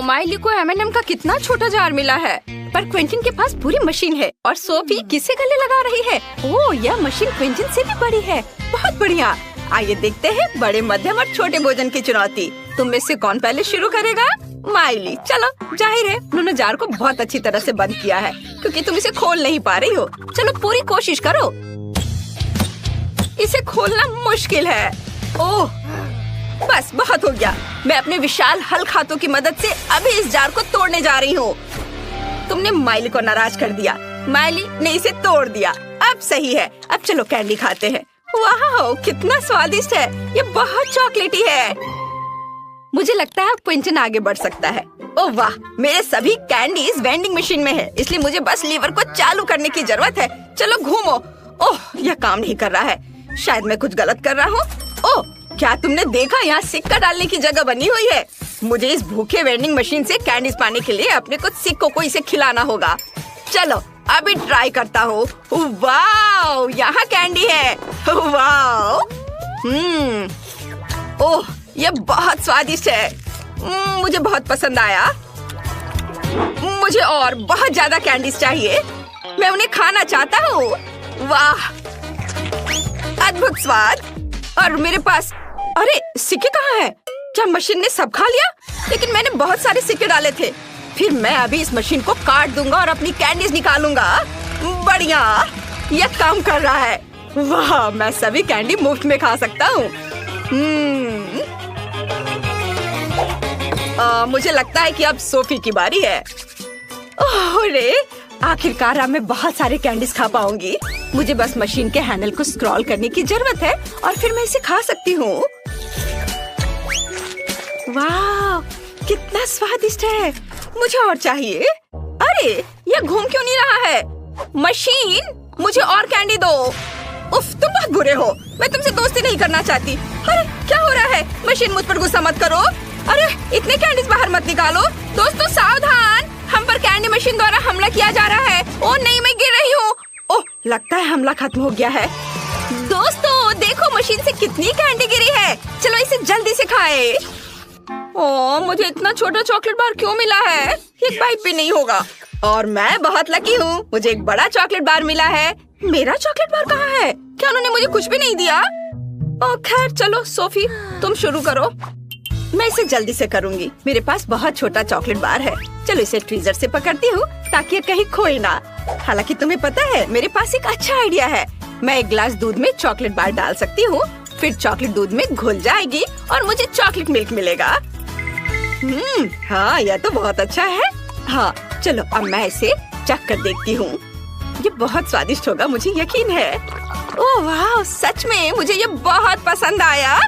Miley को M&M का कितना छोटा जार मिला है, पर क्विंटन के पास पूरी मशीन है और सोफी किसे गले लगा रही है। ओह, यह मशीन क्विंटन से भी बड़ी है। बहुत बढ़िया। आइए देखते हैं बड़े, मध्यम और छोटे भोजन की चुनौती। तुम में से कौन पहले शुरू करेगा? माइली। चलो, जाहिर है उन्होंने जार को बहुत अच्छी तरह से बंद किया है क्योंकि तुम इसे खोल नहीं पा रही हो। चलो पूरी कोशिश करो। इसे खोलना मुश्किल है। ओह, बस बहुत हो गया। मैं अपने विशाल हल्क हाथों की मदद से अभी इस जार को तोड़ने जा रही हूँ। तुमने माइली को नाराज कर दिया। माइली ने इसे तोड़ दिया। अब सही है। अब चलो कैंडी खाते हैं। वाह, कितना स्वादिष्ट है। ये बहुत चॉकलेटी है। मुझे लगता है क्विंटन आगे बढ़ सकता है। ओह वाह, मेरे सभी कैंडीज वेंडिंग मशीन में है, इसलिए मुझे बस लीवर को चालू करने की जरूरत है। चलो घूमो। ओह, यह काम नहीं कर रहा है। शायद मैं कुछ गलत कर रहा हूँ। ओह, क्या तुमने देखा? यहाँ सिक्का डालने की जगह बनी हुई है। मुझे इस भूखे वेंडिंग मशीन से कैंडीज पाने के लिए अपने कुछ सिक्कों को इसे खिलाना होगा। चलो अभी ट्राई करता हूँ। वाह, यहाँ कैंडी है। वाह, ओह, ये बहुत स्वादिष्ट है। मुझे बहुत पसंद आया। मुझे और बहुत ज्यादा कैंडीज चाहिए। मैं उन्हें खाना चाहता हूँ। वाह, अद्भुत स्वाद। और मेरे पास, अरे सिक्के कहाँ हैं? क्या मशीन ने सब खा लिया? लेकिन मैंने बहुत सारे सिक्के डाले थे। फिर मैं अभी इस मशीन को काट दूंगा और अपनी कैंडीज निकालूंगा। बढ़िया, यह काम कर रहा है। वाह, मैं सभी कैंडी मुफ्त में खा सकता हूँ। मुझे लगता है कि अब सोफी की बारी है। अरे, आखिरकार अब मैं बहुत सारे कैंडीज खा पाऊंगी। मुझे बस मशीन के हैंडल को स्क्रॉल करने की जरूरत है और फिर मैं इसे खा सकती हूँ। वाह, कितना स्वादिष्ट है। मुझे और चाहिए। अरे, यह घूम क्यों नहीं रहा है? मशीन, मुझे और कैंडी दो। उफ, तुम बहुत बुरे हो। मैं तुमसे दोस्ती नहीं करना चाहती। अरे, क्या हो रहा है? मशीन, मुझ पर गुस्सा मत करो। अरे, इतने कैंडीज बाहर मत निकालो। दोस्तों सावधान, हम पर कैंडी मशीन द्वारा हमला किया जा रहा है। ओह नहीं, मैं गिर रही हूँ। ओह, लगता है हमला खत्म हो गया है। दोस्तों देखो, मशीन से कितनी कैंडी गिरी है। चलो इसे जल्दी से खाए। ओह, मुझे इतना छोटा चॉकलेट बार क्यों मिला है? एक बाइट भी नहीं होगा। और मैं बहुत लकी हूँ, मुझे एक बड़ा चॉकलेट बार मिला है। मेरा चॉकलेट बार कहाँ है? क्या उन्होंने मुझे कुछ भी नहीं दिया? ओह खैर, चलो सोफी तुम शुरू करो। मैं इसे जल्दी से करूँगी। मेरे पास बहुत छोटा चॉकलेट बार है। चलो इसे ट्वीजर से पकड़ती हूँ ताकि ये कहीं खोए ना। हालांकि तुम्हें पता है, मेरे पास एक अच्छा आइडिया है। मैं एक गिलास दूध में चॉकलेट बार डाल सकती हूँ, फिर चॉकलेट दूध में घुल जाएगी और मुझे चॉकलेट मिल्क मिलेगा। हाँ, यह तो बहुत अच्छा है। हाँ, चलो अब मैं इसे चख कर देखती हूँ। ये बहुत स्वादिष्ट होगा, मुझे यकीन है। ओह वाह, सच में मुझे ये बहुत पसंद आया।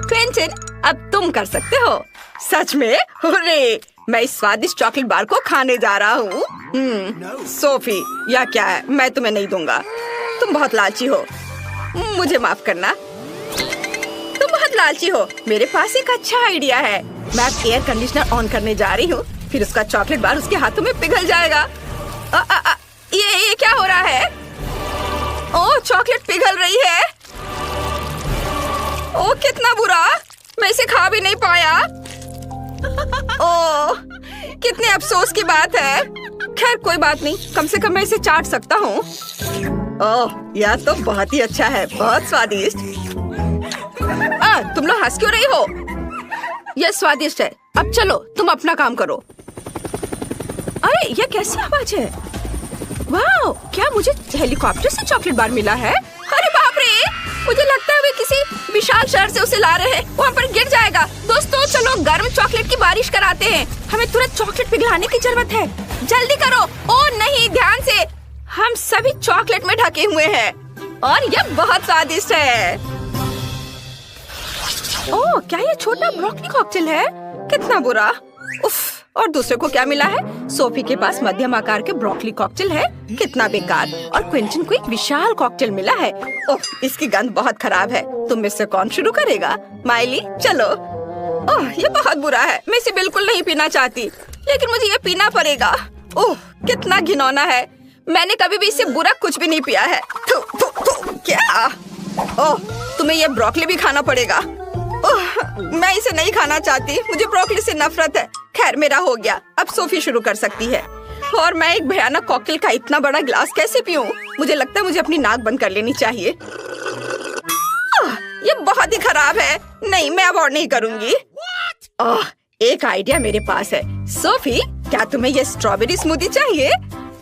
क्विंटन, अब तुम कर सकते हो। सच में? हुर्रे! मैं इस स्वादिष्ट चॉकलेट बार को खाने जा रहा हूँ। सोफी, यह क्या है? मैं तुम्हें नहीं दूंगा। तुम बहुत लालची हो। मुझे माफ करना। तुम बहुत लालची हो। मेरे पास एक अच्छा आइडिया है। मैं एयर कंडीशनर ऑन करने जा रही हूँ, फिर उसका चॉकलेट बार उसके हाथों में पिघल जाएगा। ये क्या हो रहा है? ओह, चॉकलेट पिघल रही है। ओह, कितना बुरा। मैं इसे खा भी नहीं पाया। ओह, कितने अफसोस की बात है। खैर कोई बात नहीं, कम से कम मैं इसे चाट सकता हूँ। ओह, यह तो बहुत ही अच्छा है, बहुत स्वादिष्ट। तुम लोग हंस क्यों रही हो? यह स्वादिष्ट है। अब चलो तुम अपना काम करो। अरे, यह कैसी आवाज है? वाह, क्या मुझे हेलीकॉप्टर से चॉकलेट बार मिला है? अरे बाप रे, मुझे लगता है वे किसी विशाल शहर से उसे ला रहे हैं। वहाँ पर गिर जाएगा। दोस्तों चलो गर्म चॉकलेट की बारिश कराते हैं। हमें तुरंत चॉकलेट पिघलाने की जरूरत है। जल्दी करो। ओह नहीं, ध्यान से। हम सभी चॉकलेट में ढके हुए हैं और यह बहुत स्वादिष्ट है। ओह, क्या ये छोटा ब्रोकली कॉकटेल है? कितना बुरा। उफ, और दूसरे को क्या मिला है? सोफी के पास मध्यम आकार के ब्रोकली कॉकटेल है। कितना बेकार। और क्विंटन को एक विशाल कॉकटेल मिला है। ओह, इसकी गंध बहुत खराब है। तुम में से कौन शुरू करेगा? माइली, चलो। ओह, ये बहुत बुरा है। मैं इसे बिल्कुल नहीं पीना चाहती, लेकिन मुझे ये पीना पड़ेगा। ओह, कितना घिनौना है। मैंने कभी भी इससे बुरा कुछ भी नहीं पिया है। थू, थू, थू, क्या? ओह, तुम्हें ये ब्रोकली भी खाना पड़ेगा। मैं इसे नहीं खाना चाहती, मुझे ब्रोकली से नफरत है। खैर मेरा हो गया, अब सोफी शुरू कर सकती है। और मैं एक भयानक कॉकटेल का इतना बड़ा ग्लास कैसे पीऊं? मुझे लगता है मुझे अपनी नाक बंद कर लेनी चाहिए। ये बहुत ही खराब है। नहीं, मैं अब और नहीं करूंगी। एक आइडिया मेरे पास है। सोफी, क्या तुम्हें ये स्ट्रॉबेरी स्मूदी चाहिए?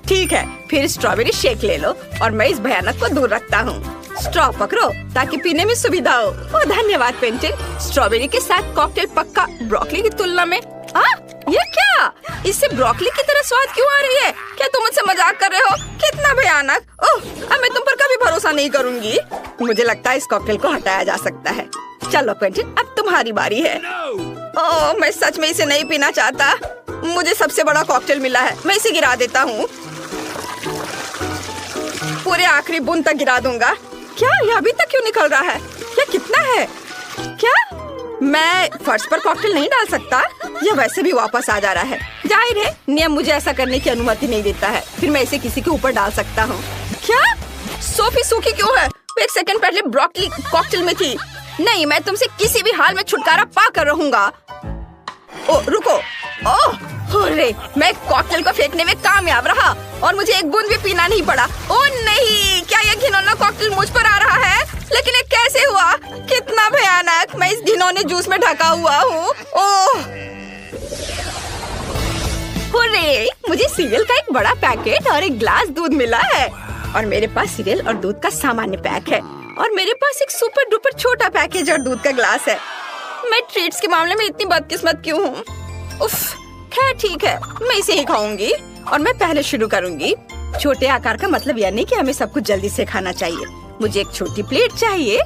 ठीक है, फिर स्ट्रॉबेरी शेक ले लो और मैं इस भयानक को दूर रखता हूँ। स्ट्रॉ पकड़ो ताकि पीने में सुविधा हो। ओह धन्यवाद पेंटिन। स्ट्रॉबेरी के साथ कॉकटेल पक्का ब्रोकली की तुलना में। ये क्या? इससे ब्रोकली की तरह स्वाद क्यों आ रही है? क्या तुम मुझसे मजाक कर रहे हो? कितना भयानक। अब मैं तुम पर कभी भरोसा नहीं करूंगी। मुझे लगता है इस कॉकटेल को हटाया जा सकता है। चलो पेंटिन, अब तुम्हारी बारी है। ओह, मैं सच में इसे नहीं पीना चाहता। मुझे सबसे बड़ा कॉकटेल मिला है, मैं इसे गिरा देता हूँ। पूरे आखिरी बूंद तक गिरा दूंगा। क्या ये अभी तक क्यों निकल रहा है? क्या कितना है? क्या मैं फर्श पर कॉकटेल नहीं डाल सकता? यह वैसे भी वापस आ जा रहा है। जाहिर है नियम मुझे ऐसा करने की अनुमति नहीं देता है। फिर मैं इसे किसी के ऊपर डाल सकता हूँ। क्या सोफी सूखी क्यों है? एक सेकंड पहले ब्रोकली कॉकटेल में थी। नहीं, मैं तुमसे किसी भी हाल में छुटकारा पा कर रहूंगा। ओ रुको। ओह अरे, मैं कॉकटेल को फेंकने में कामयाब रहा और मुझे एक बूंद भी पीना नहीं पड़ा। ओह नहीं, क्या यह घिनौना कॉकटेल मुझ पर आ रहा है? लेकिन ये कैसे हुआ? कितना भयानक। मैं इस घिनौने जूस में ढका हुआ हूँ। ओह हुर्रे, मुझे सीरियल का एक बड़ा पैकेट और एक ग्लास दूध मिला है। और मेरे पास सीरियल और दूध का सामान्य पैक है। और मेरे पास एक सुपर डुपर छोटा पैकेज और दूध का ग्लास है। मैं ट्रीट्स के मामले में इतनी बदकिस्मत क्यों हूँ? उफ, खैर ठीक है, मैं इसे ही खाऊंगी। और मैं पहले शुरू करूंगी। छोटे आकार का मतलब यह नहीं कि हमें सब कुछ जल्दी से खाना चाहिए। मुझे एक छोटी प्लेट चाहिए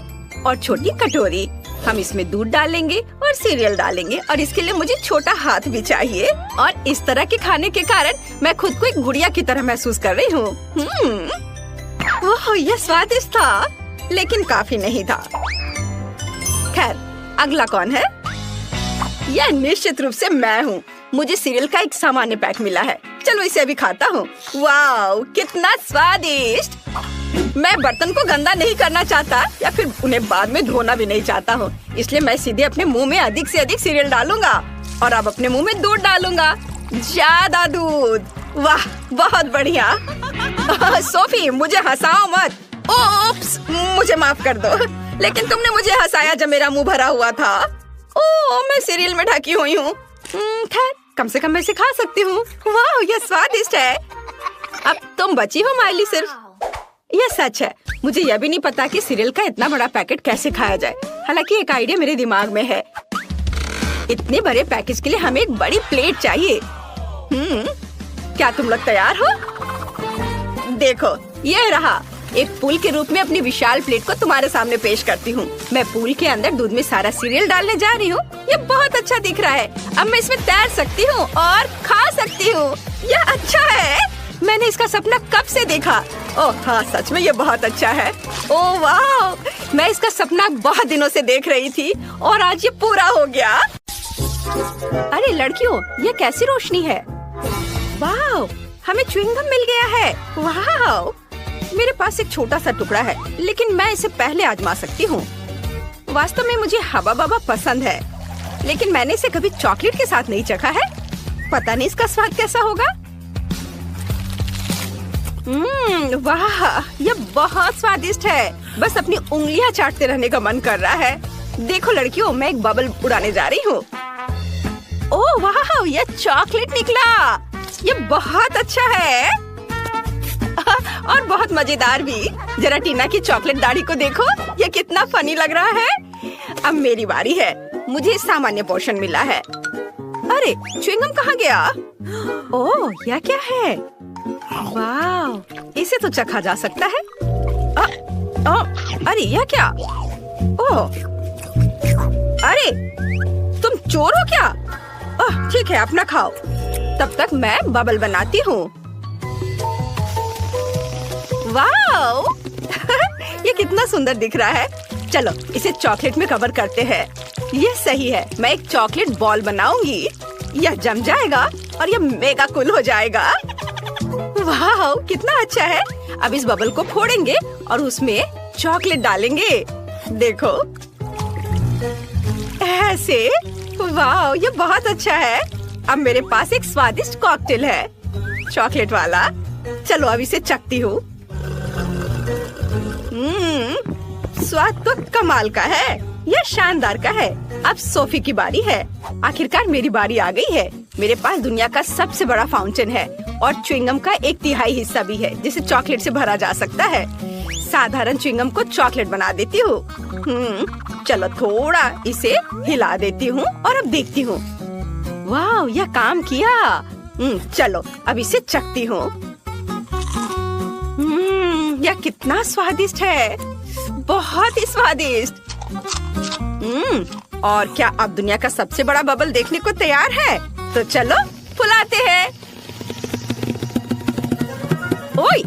और छोटी कटोरी। हम इसमें दूध डालेंगे और सीरियल डालेंगे और इसके लिए मुझे छोटा हाथ भी चाहिए। और इस तरह के खाने के कारण मैं खुद को एक गुड़िया की तरह महसूस कर रही हूँ। ओह, यह स्वादिष्ट था, लेकिन काफी नहीं था। खैर, अगला कौन है? यह निश्चित रूप से मैं हूँ। मुझे सीरियल का एक सामान्य पैक मिला है। चलो इसे अभी खाता हूँ। वाओ, कितना स्वादिष्ट। मैं बर्तन को गंदा नहीं करना चाहता या फिर उन्हें बाद में धोना भी नहीं चाहता हूँ। इसलिए मैं सीधे अपने मुंह में अधिक से अधिक सीरियल डालूंगा और अब अपने मुंह में दूध डालूंगा। ज्यादा दूध। वाह, बहुत बढ़िया। सोफी, मुझे हंसाओ मत। ओप्स, मुझे माफ कर दो, लेकिन तुमने मुझे हंसाया जब मेरा मुंह भरा हुआ था। ओह, मैं सीरियल में ढकी हुई हूँ। खैर, कम से कम मैं इसे खा सकती हूँ। वाह, यह स्वादिष्ट है। अब तुम बची हो माइली सिर्फ। यह सच है, मुझे यह भी नहीं पता कि सीरियल का इतना बड़ा पैकेट कैसे खाया जाए। हालांकि एक आइडिया मेरे दिमाग में है। इतने बड़े पैकेज के लिए हमें एक बड़ी प्लेट चाहिए। क्या तुम लोग तैयार हो? देखो, यह रहा। एक पूल के रूप में अपनी विशाल प्लेट को तुम्हारे सामने पेश करती हूँ। मैं पूल के अंदर दूध में सारा सीरियल डालने जा रही हूँ। ये बहुत अच्छा दिख रहा है। अब मैं इसमें तैर सकती हूँ और खा सकती हूँ। यह अच्छा है। मैंने इसका सपना कब से देखा। ओह हाँ, सच में ये बहुत अच्छा है। ओह वाह, मैं इसका सपना बहुत दिनों से देख रही थी और आज ये पूरा हो गया। अरे लड़कियों, ये कैसी रोशनी है? वाह, हमें च्युइंगम मिल गया है। वाह, मेरे पास एक छोटा सा टुकड़ा है, लेकिन मैं इसे पहले आजमा सकती हूँ। वास्तव में मुझे हबा बबा पसंद है, लेकिन मैंने इसे कभी चॉकलेट के साथ नहीं चखा है। पता नहीं इसका स्वाद कैसा होगा। वाह, यह बहुत स्वादिष्ट है। बस अपनी उंगलियां चाटते रहने का मन कर रहा है। देखो लड़कियों, मैं एक बबल उड़ाने जा रही हूँ। ओह वाह, यह चॉकलेट निकला। यह बहुत अच्छा है और बहुत मजेदार भी। जरा टीना की चॉकलेट दाढ़ी को देखो, ये कितना फनी लग रहा है। अब मेरी बारी है। मुझे सामान्य पोर्शन मिला है। अरे च्युइंगम कहाँ गया? ओह, यह क्या है? वाह, इसे तो चखा जा सकता है। अरे यह क्या? ओह, अरे तुम चोर हो क्या? ठीक है, अपना खाओ। तब तक मैं बबल बनाती हूँ। वाओ ये कितना सुंदर दिख रहा है। चलो इसे चॉकलेट में कवर करते हैं। यह सही है, मैं एक चॉकलेट बॉल बनाऊंगी। यह जम जाएगा और यह मेगा कूल हो जाएगा। वाह, कितना अच्छा है। अब इस बबल को फोड़ेंगे और उसमें चॉकलेट डालेंगे। देखो, ऐसे? वाह, ये बहुत अच्छा है। अब मेरे पास एक स्वादिष्ट कॉकटेल है, चॉकलेट वाला। चलो अब इसे चखती हूँ। स्वाद तो कमाल का है, यह शानदार का है। अब सोफी की बारी है। आखिरकार मेरी बारी आ गई है। मेरे पास दुनिया का सबसे बड़ा फाउंटेन है और च्युइंगम का 1/3 हिस्सा भी है, जिसे चॉकलेट से भरा जा सकता है। साधारण च्युइंगम को चॉकलेट बना देती हूँ। चलो थोड़ा इसे हिला देती हूँ और अब देखती हूँ। वाह, यह काम किया। चलो अब इसे चखती हूँ। यह कितना स्वादिष्ट है, बहुत ही स्वादिष्ट। और क्या अब दुनिया का सबसे बड़ा बबल देखने को तैयार है? तो चलो फुलाते हैं। ओए,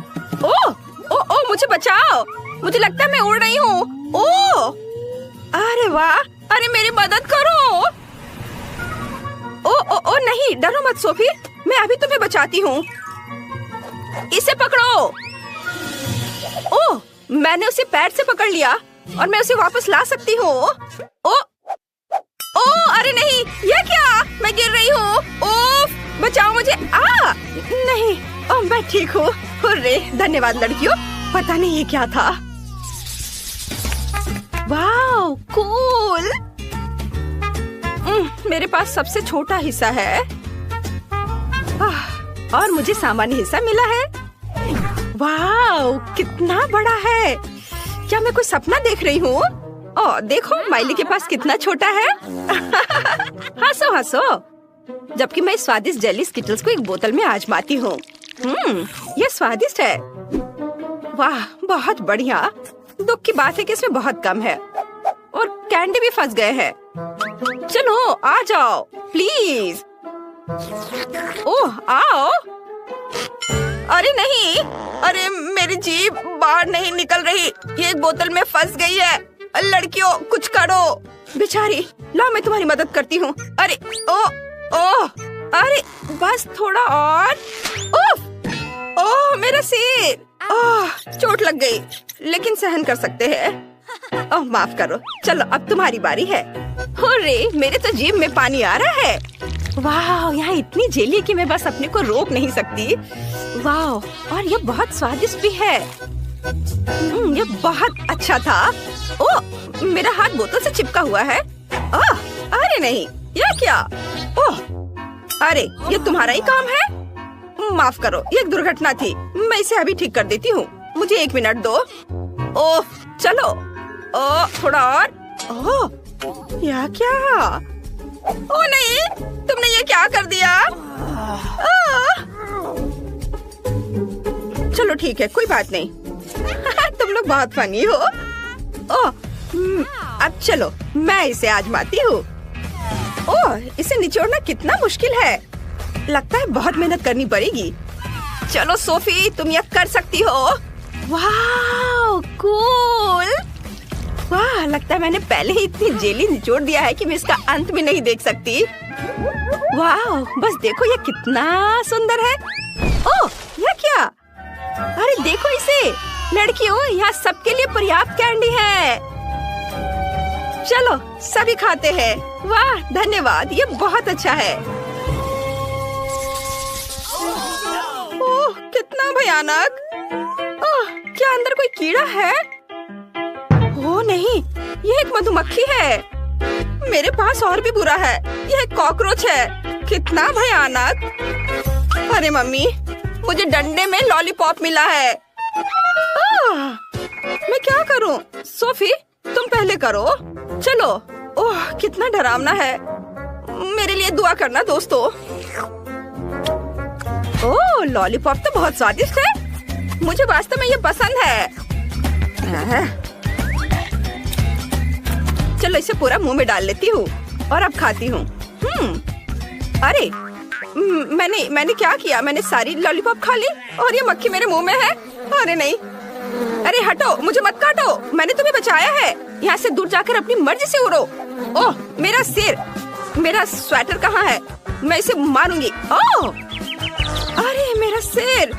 ओ, मुझे बचाओ, मुझे लगता है मैं उड़ रही हूँ। ओ, अरे वाह, अरे मेरी मदद करो। ओ, नहीं, डरो मत सोफी, मैं अभी तुम्हें बचाती हूँ। इसे पकड़ो। ओह, मैंने उसे पैर से पकड़ लिया और मैं उसे वापस ला सकती हूँ। ओ, अरे नहीं, यह क्या? मैं गिर रही हूँ। ओह, बचाओ मुझे। नहीं, मैं ठीक हूँ। हुर्रे, धन्यवाद लड़कियों। पता नहीं ये क्या था। वाह, कूल। मेरे पास सबसे छोटा हिस्सा है और मुझे सामान्य हिस्सा मिला है। वाह, कितना बड़ा है। क्या मैं कोई सपना देख रही हूँ? देखो माइली के पास कितना छोटा है। हंसो हंसो, जबकि मैं स्वादिष्ट जेली स्किटल्स को एक बोतल में आजमाती हूँ। यह स्वादिष्ट है। वाह, बहुत बढ़िया। दुख की बात है कि इसमें बहुत कम है और कैंडी भी फंस गए हैं। चलो आ जाओ प्लीज। ओह, आओ। अरे नहीं, अरे मेरी जीभ बाहर नहीं निकल रही, ये एक बोतल में फंस गई है। लड़कियों कुछ करो। बेचारी, लो मैं तुम्हारी मदद करती हूँ। अरे ओह, अरे बस थोड़ा और। ओह, मेरा सिर। चोट लग गई, लेकिन सहन कर सकते हैं। ओह, माफ करो। चलो अब तुम्हारी बारी है। हुर्रे, मेरे तो जीभ में पानी आ रहा है। वाह, यहाँ इतनी जेली कि मैं बस अपने को रोक नहीं सकती। वाह, और ये बहुत स्वादिष्ट भी है। ये बहुत अच्छा था। ओह, मेरा हाथ बोतल से चिपका हुआ है। अरे नहीं, यह क्या? ओह, अरे ये तुम्हारा ही काम है। माफ करो, ये एक दुर्घटना थी। मैं इसे अभी ठीक कर देती हूँ। मुझे 1 मिनट दो। ओह, चलो। ओह, थोड़ा और। ओह, यह क्या? ओह नहीं, तुमने ये क्या कर दिया? चलो ठीक है, कोई बात नहीं। तुम लोग बहुत फनी हो। ओह, अब चलो मैं इसे आजमाती हूँ। ओह, इसे निचोड़ना कितना मुश्किल है। लगता है बहुत मेहनत करनी पड़ेगी। चलो सोफी, तुम यह कर सकती हो। वाह, कूल। वाह, लगता है मैंने पहले ही इतनी जेली निचोड़ दिया है कि मैं इसका अंत भी नहीं देख सकती। वाह, बस देखो ये कितना सुंदर है। ओह, यह क्या? अरे देखो इसे। लड़कियों, यहाँ सबके लिए पर्याप्त कैंडी है। चलो सभी खाते हैं। वाह, धन्यवाद, ये बहुत अच्छा है। ओह, कितना भयानक। ओह, क्या अंदर कोई कीड़ा है? ओह नहीं, ये एक मधुमक्खी है। मेरे पास और भी बुरा है, यह एक कॉकरोच है। कितना भयानक। अरे मम्मी, मुझे डंडे में लॉलीपॉप मिला है। मैं क्या करूं? सोफी, तुम पहले करो। चलो। ओह, कितना डरावना है। मेरे लिए दुआ करना दोस्तों। ओह, लॉलीपॉप तो बहुत स्वादिष्ट है। मुझे वास्तव में ये पसंद है। चलो इसे पूरा मुंह में डाल लेती हूँ और अब खाती हूँ। अरे मैंने क्या किया? मैंने सारी लॉलीपॉप खा ली और ये मक्खी मेरे मुंह में है। अरे नहीं, अरे हटो, मुझे मत काटो। मैंने तुम्हें बचाया है। यहाँ से दूर जाकर अपनी मर्जी से उड़ो। ओह, मेरा सिर। मेरा स्वेटर कहाँ है? मैं इसे मारूंगी। ओह, अरे मेरा सिर।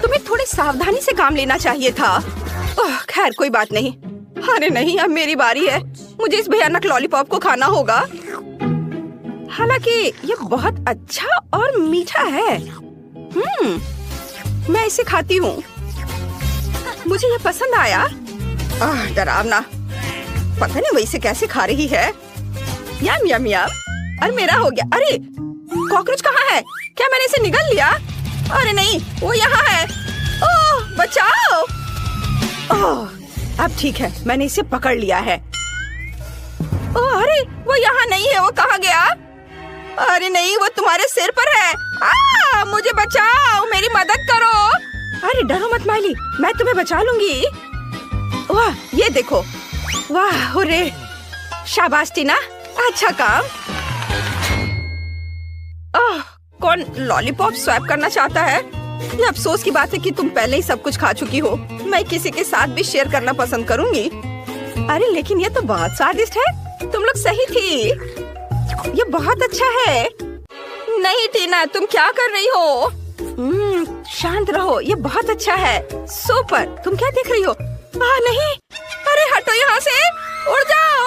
तुम्हें थोड़ी सावधानी से काम लेना चाहिए था। ओह, खैर कोई बात नहीं। अरे नहीं, अब मेरी बारी है। मुझे इस भयानक लॉलीपॉप को खाना होगा। हालांकि ये बहुत अच्छा और मीठा है। मैं इसे खाती हूँ। मुझे ये पसंद आया। डरावना, पता नहीं वो इसे कैसे खा रही है। यम यम यम। अरे मेरा हो गया। अरे कॉकरोच कहाँ है? क्या मैंने इसे निगल लिया? अरे नहीं, वो यहाँ है। ओह बचाओ। ओह अब ठीक है, मैंने इसे पकड़ लिया है। ओह अरे वो यहाँ नहीं है। वो कहाँ गया? अरे नहीं, वो तुम्हारे सिर पर है। मुझे बचाओ, मेरी मदद करो। अरे डरो मत माइली, मैं तुम्हें बचा लूंगी। वाह ये देखो। वाह हुर्रे, शाबाश टीना, अच्छा काम। कौन लॉलीपॉप स्वैप करना चाहता है? ये अफसोस की बात है कि तुम पहले ही सब कुछ खा चुकी हो। मैं किसी के साथ भी शेयर करना पसंद करूंगी। अरे लेकिन ये तो बहुत स्वादिष्ट है। तुम लोग सही थी, ये बहुत अच्छा है। नहीं टीना, तुम क्या कर रही हो? शांत रहो, ये बहुत अच्छा है। सुपर। तुम क्या देख रही हो? नहीं, अरे हटो यहाँ से, उड़ जाओ।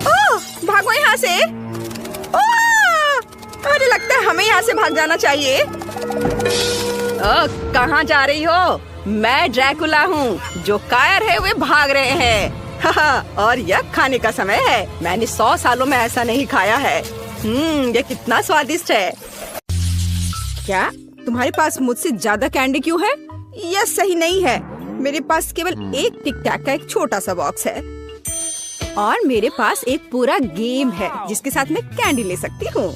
ओह भागो यहाँ से। अरे लगता है हमें यहाँ से भाग जाना चाहिए। कहाँ जा रही हो? मैं ड्रैकुला हूँ। जो कायर है वे भाग रहे हैं। और यह खाने का समय है। मैंने 100 सालों में ऐसा नहीं खाया है। ये कितना स्वादिष्ट है। क्या तुम्हारे पास मुझसे ज्यादा कैंडी क्यों है? यह सही नहीं है। मेरे पास केवल एक टिक टैक का एक छोटा सा बॉक्स है और मेरे पास एक पूरा गेम है जिसके साथ मैं कैंडी ले सकती हूँ।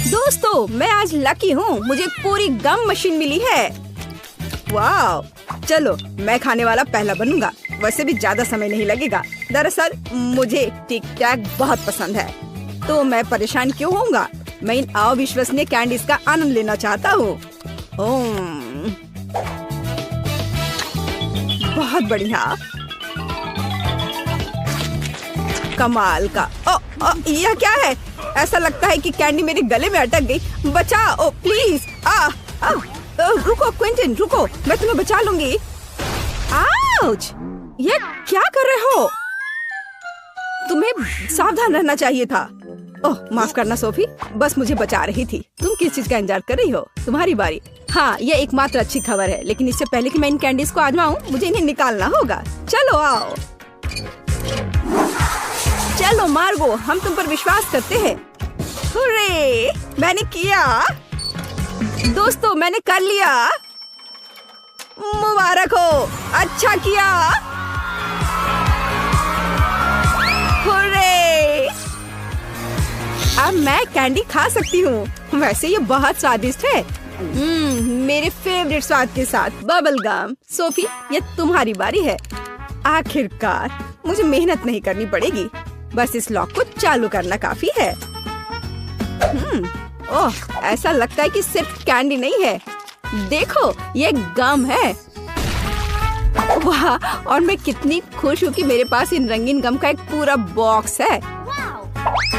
दोस्तों मैं आज लकी हूँ, मुझे पूरी गम मशीन मिली है। वाह, चलो मैं खाने वाला पहला बनूंगा। वैसे भी ज्यादा समय नहीं लगेगा। दरअसल मुझे टिक टैक बहुत पसंद है, तो मैं परेशान क्यों होऊंगा। मैं इन अविश्वसनीय कैंडीज का आनंद लेना चाहता हूँ। बहुत बढ़िया, कमाल का। यह क्या है? ऐसा लगता है कि कैंडी मेरे गले में अटक गई। बचाओ प्लीज। रुको क्विंटन, रुको, मैं तुम्हें बचा लूंगी। आउच! ये क्या कर रहे हो? तुम्हें सावधान रहना चाहिए था। ओह माफ करना सोफी, बस मुझे बचा रही थी। तुम किस चीज का इंतजार कर रही हो? तुम्हारी बारी। हाँ, ये एकमात्र अच्छी खबर है, लेकिन इससे पहले कि मैं इन कैंडीज को आजमाऊं, मुझे इन्हें निकालना होगा। चलो आओ। चलो मार्गो, हम तुम पर विश्वास करते हैं। हुर्रे, मैंने किया। दोस्तों मैंने कर लिया। मुबारक हो, अच्छा किया। हुर्रे, अब मैं कैंडी खा सकती हूँ। वैसे ये बहुत स्वादिष्ट है। मेरे फेवरेट स्वाद के साथ बबल गम। सोफी ये तुम्हारी बारी है। आखिरकार मुझे मेहनत नहीं करनी पड़ेगी, बस इस लॉक को चालू करना काफी है। ओह ऐसा लगता है कि सिर्फ कैंडी नहीं है। देखो ये गम है। वाह, और मैं कितनी खुश हूँ कि मेरे पास इन रंगीन गम का एक पूरा बॉक्स है।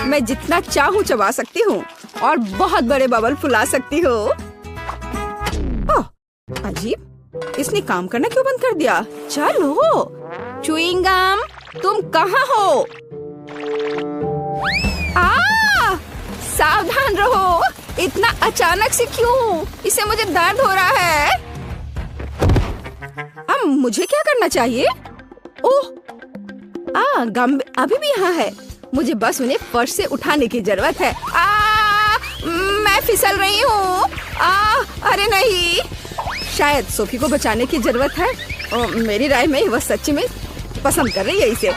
मैं जितना चाहूँ चबा सकती हूँ और बहुत बड़े बबल फुला सकती हूँ। ओह अजीब, इसने काम करना क्यों बंद कर दिया? चलो च्युइंग गम, तुम कहाँ हो? सावधान रहो। इतना अचानक से क्यों? इससे मुझे दर्द हो रहा है। अब मुझे क्या करना चाहिए? ओह गम अभी भी यहाँ है। मुझे बस उन्हें फर्श से उठाने की जरूरत है। मैं फिसल रही हूँ। अरे नहीं, शायद सोफी को बचाने की जरूरत है। मेरी राय में वह सच्ची में पसंद कर रही है इसे,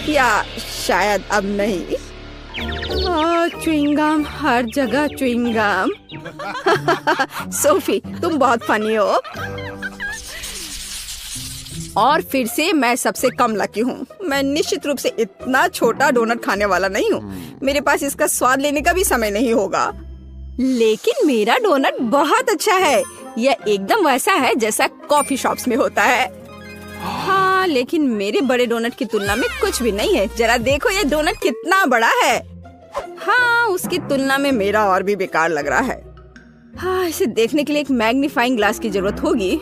या शायद अब नहीं। च्युइंगम, हर जगह च्युइंगम। सोफी तुम बहुत फनी हो। और फिर से मैं सबसे कम लकी हूँ। मैं निश्चित रूप से इतना छोटा डोनट खाने वाला नहीं हूँ। मेरे पास इसका स्वाद लेने का भी समय नहीं होगा। लेकिन मेरा डोनट बहुत अच्छा है। यह एकदम वैसा है जैसा कॉफी शॉप्स में होता है। हाँ, लेकिन मेरे बड़े डोनट की तुलना में कुछ भी नहीं है। जरा देखो ये डोनट कितना बड़ा है। हाँ, उसकी तुलना में मेरा और भी बेकार लग रहा है। हाँ, इसे देखने के लिए एक मैग्नीफाइंग ग्लास की जरूरत होगी।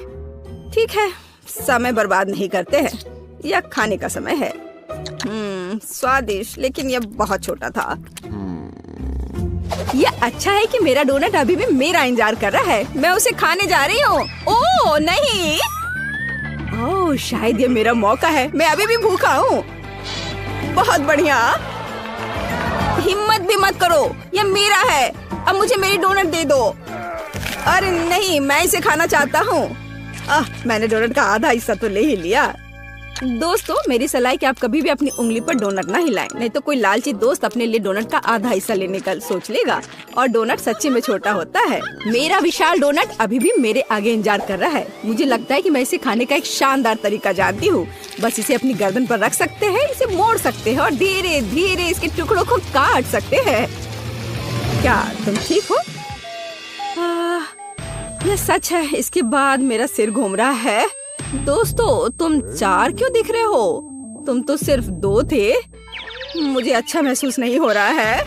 ठीक है, समय बर्बाद नहीं करते हैं। यह खाने का समय है। स्वादिष्ट, लेकिन यह बहुत छोटा था। यह अच्छा है कि मेरा डोनट अभी भी मेरा इंतजार कर रहा है। मैं उसे खाने जा रही हूँ। ओह नहीं, ओह शायद ये मेरा मौका है। मैं अभी भी भूखा हूँ। बहुत बढ़िया। हिम्मत भी मत करो, यह मेरा है। अब मुझे मेरी डोनट दे दो। अरे नहीं, मैं इसे खाना चाहता हूँ। मैंने डोनट का आधा हिस्सा तो ले ही लिया। दोस्तों, मेरी सलाह है कि आप कभी भी अपनी उंगली पर डोनट ना हिलाएं, नहीं तो कोई लालची दोस्त अपने लिए डोनट का आधा हिस्सा लेने का सोच लेगा और डोनट सच्ची में छोटा होता है। मेरा विशाल डोनट अभी भी मेरे आगे इंतजार कर रहा है। मुझे लगता है कि मैं इसे खाने का एक शानदार तरीका जानती हूँ। बस इसे अपनी गर्दन पर रख सकते हैं, इसे मोड़ सकते हैं और धीरे धीरे इसके टुकड़ों को काट सकते हैं। क्या तुम ठीक हो? यह सच है। इसके बाद मेरा सिर घूम रहा है। दोस्तों, तुम 4 क्यों दिख रहे हो? तुम तो सिर्फ 2 थे। मुझे अच्छा महसूस नहीं हो रहा है।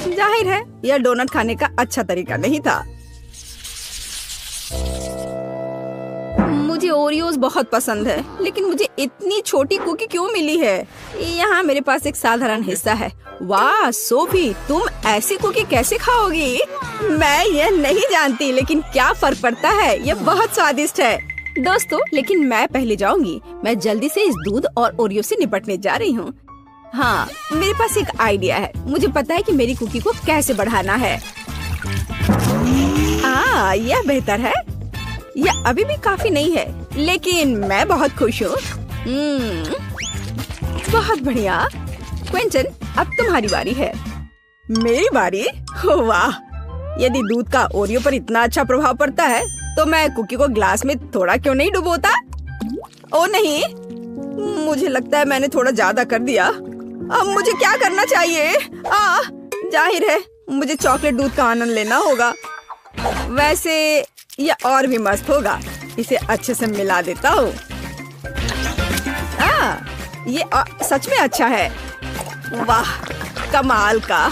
जाहिर है यह डोनट खाने का अच्छा तरीका नहीं था। मुझे ओरियोज बहुत पसंद है, लेकिन मुझे इतनी छोटी कुकी क्यों मिली है? यहाँ मेरे पास एक साधारण हिस्सा है। वाह सोफी, तुम ऐसी कुकी कैसे खाओगी? मैं यह नहीं जानती, लेकिन क्या फर्क पड़ता है, यह बहुत स्वादिष्ट है। दोस्तों, लेकिन मैं पहले जाऊंगी। मैं जल्दी से इस दूध और ओरियो से निपटने जा रही हूँ। हाँ, मेरे पास एक आइडिया है। मुझे पता है कि मेरी कुकी को कैसे बढ़ाना है। यह बेहतर है। यह अभी भी काफी नहीं है, लेकिन मैं बहुत खुश हूँ। बहुत बढ़िया। क्विंटन, अब तुम्हारी बारी है। मेरी बारी? वाह, यदि दूध का ओरियो पर इतना अच्छा प्रभाव पड़ता है तो मैं कुकी को ग्लास में थोड़ा क्यों नहीं डुबोता? ओ नहीं, मुझे लगता है मैंने थोड़ा ज्यादा कर दिया। अब मुझे क्या करना चाहिए? जाहिर है मुझे चॉकलेट दूध का आनंद लेना होगा। वैसे यह और भी मस्त होगा। इसे अच्छे से मिला देता हूँ। ये सच में अच्छा है। वाह, कमाल का,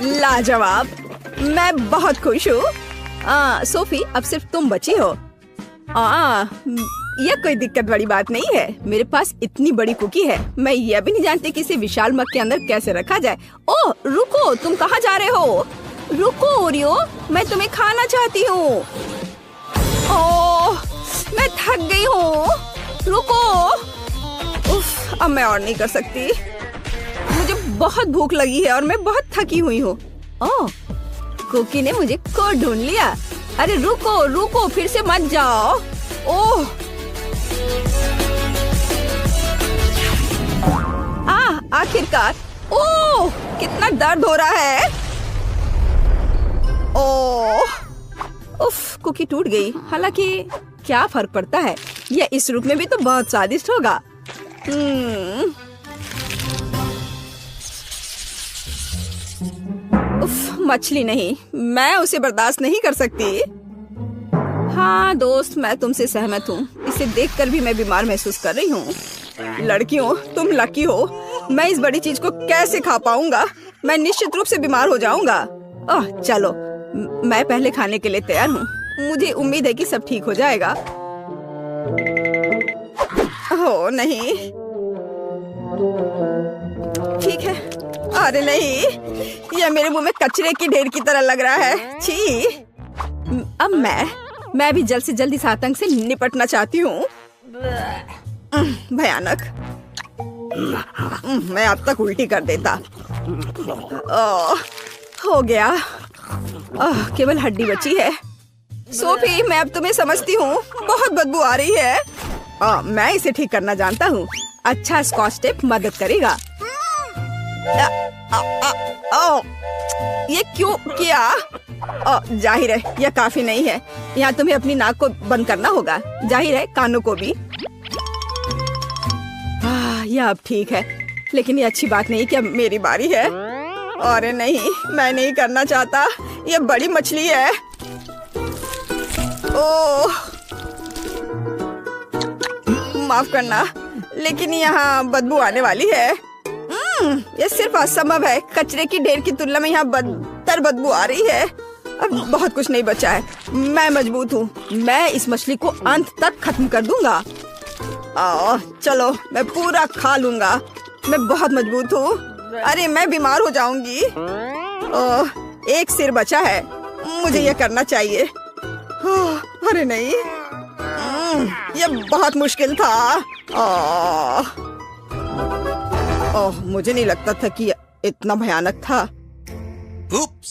लाजवाब। मैं बहुत खुश हूँ। सोफी, अब सिर्फ तुम बची हो। यह कोई दिक्कत बड़ी बात नहीं है। मेरे पास इतनी बड़ी कुकी है। मैं यह भी नहीं जानती कि इसे विशाल मग के अंदर कैसे रखा जाए। ओह रुको, तुम कहाँ जा रहे हो? रुको ओरियो, मैं तुम्हें खाना चाहती हूँ। ओह, मैं थक गई हूँ। रुको। उफ, अब मैं और नहीं कर सकती। मुझे बहुत भूख लगी है और मैं बहुत थकी हुई हूँ। ओह, कुकी ने मुझे को ढूंढ लिया। अरे रुको रुको, फिर से मत जाओ। ओह, आखिरकार। ओह, कितना दर्द हो रहा है। ओह, उफ, कुकी टूट गई। हालांकि क्या फर्क पड़ता है, यह इस रूप में भी तो बहुत स्वादिष्ट होगा। उफ, मछली नहीं, मैं उसे बर्दाश्त नहीं कर सकती। हाँ दोस्त, मैं तुमसे सहमत हूँ। इसे देखकर भी मैं बीमार महसूस कर रही हूँ। लड़कियों, तुम लकी हो। मैं इस बड़ी चीज को कैसे खा पाऊंगा? मैं निश्चित रूप से बीमार हो जाऊंगा। चलो, मैं पहले खाने के लिए तैयार हूँ। मुझे उम्मीद है कि सब ठीक हो जाएगा। हो नहीं, ठीक है। अरे नहीं, यह मेरे मुंह में कचरे की ढेर की तरह लग रहा है। छी। अब मैं भी जल्द से जल्द इस आतंक से निपटना चाहती हूँ। भयानक। मैं अब तक उल्टी कर देता। हो गया। केवल हड्डी बची है। सोफी, मैं अब तुम्हें समझती हूँ। बहुत बदबू आ रही है। मैं इसे ठीक करना जानता हूँ। अच्छा स्कॉच टेप मदद करेगा। ये क्यों किया? जाहिर है यह काफी नहीं है। यहाँ तुम्हें अपनी नाक को बंद करना होगा। जाहिर है कानों को भी। यह अब ठीक है, लेकिन ये अच्छी बात नहीं कि अब मेरी बारी है। अरे नहीं, मैं नहीं करना चाहता। यह बड़ी मछली है। ओह, माफ करना, लेकिन यहाँ बदबू आने वाली है। यह सिर्फ असंभव है। कचरे की ढेर की तुलना में यहाँ बदतर बदबू आ रही है। अब बहुत कुछ नहीं बचा है। मैं मजबूत हूँ। मैं इस मछली को अंत तक खत्म कर दूंगा। चलो, मैं पूरा खा लूंगा। मैं बहुत मजबूत हूँ। अरे मैं बीमार हो जाऊंगी। एक सिर बचा है, मुझे ये करना चाहिए। अरे नहीं, ये बहुत मुश्किल था। मुझे नहीं लगता था कि इतना भयानक था। Oops.